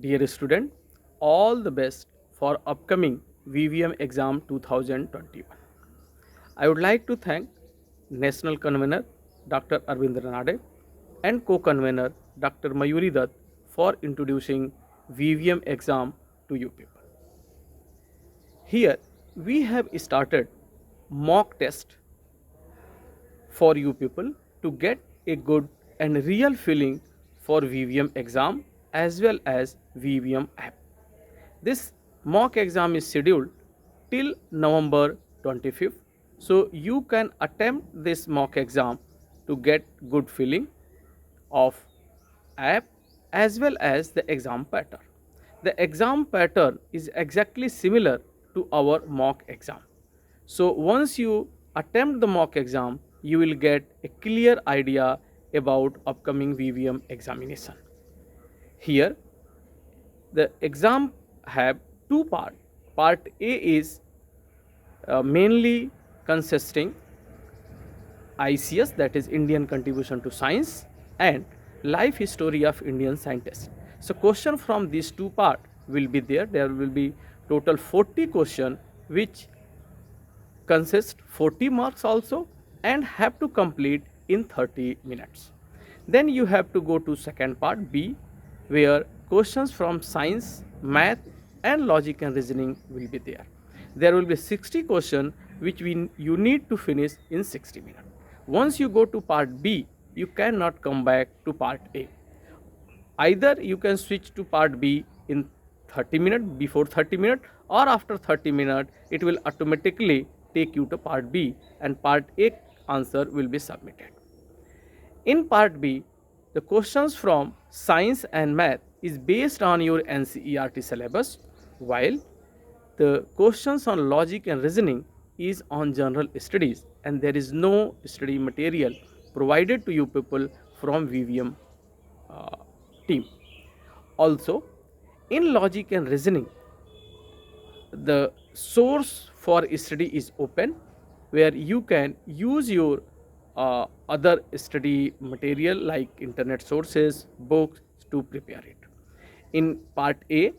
Dear student, all the best for upcoming VVM exam 2021. I would like to thank National Convener Dr. Arvind Ranade and Co-Convener Dr. Mayuri Dutt for introducing VVM exam to you people. Here we have started mock test for you people to get a good and real feeling for VVM exam as well as VVM app. This mock exam is scheduled till November 25th. So you can attempt this mock exam to get good feeling of app as well as the exam pattern. The exam pattern is exactly similar to our mock exam. So once you attempt the mock exam, you will get a clear idea about upcoming VVM examination. Here, the exam have two parts. Part A is mainly consisting ICS, that is Indian Contribution to Science, and Life History of Indian Scientists. So question from these two parts will be there. There will be total 40 question which consist 40 marks also and have to complete in 30 minutes. Then you have to go to second part B, where questions from science, math and logic and reasoning will be there. There will be 60 questions which you need to finish in 60 minutes. Once you go to part B, you cannot come back to part A. Either you can switch to part B in 30 minutes, before 30 minutes, or after 30 minutes it will automatically take you to part B and part A answer will be submitted. In part B, the questions from science and math is based on your NCERT syllabus, while the questions on logic and reasoning is on general studies, and there is no study material provided to you people from VVM uh, team. Also, in logic and reasoning, the source for study is open, where you can use your other study material like internet sources, books to prepare it. In part A,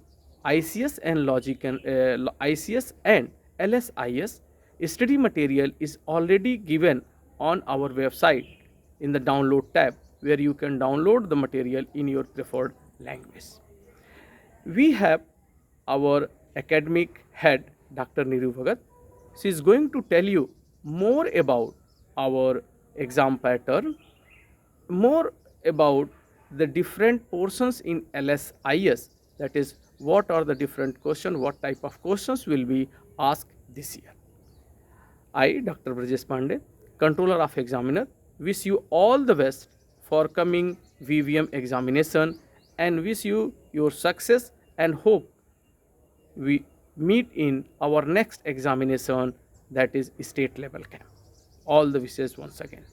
ICS and logic and ICS and LSIS study material is already given on our website in the download tab, where you can download the material in your preferred language. We have our academic head, Dr. Niru Bhagat. She is going to tell you more about our exam pattern, more about the different portions in LSIS, that is, what are the different questions, what type of questions will be asked this year. I, Dr. Brajesh Pandey, Controller of Examiner, wish you all the best for coming VVM examination and wish you your success and hope we meet in our next examination, that is state level camp. All the wishes once again.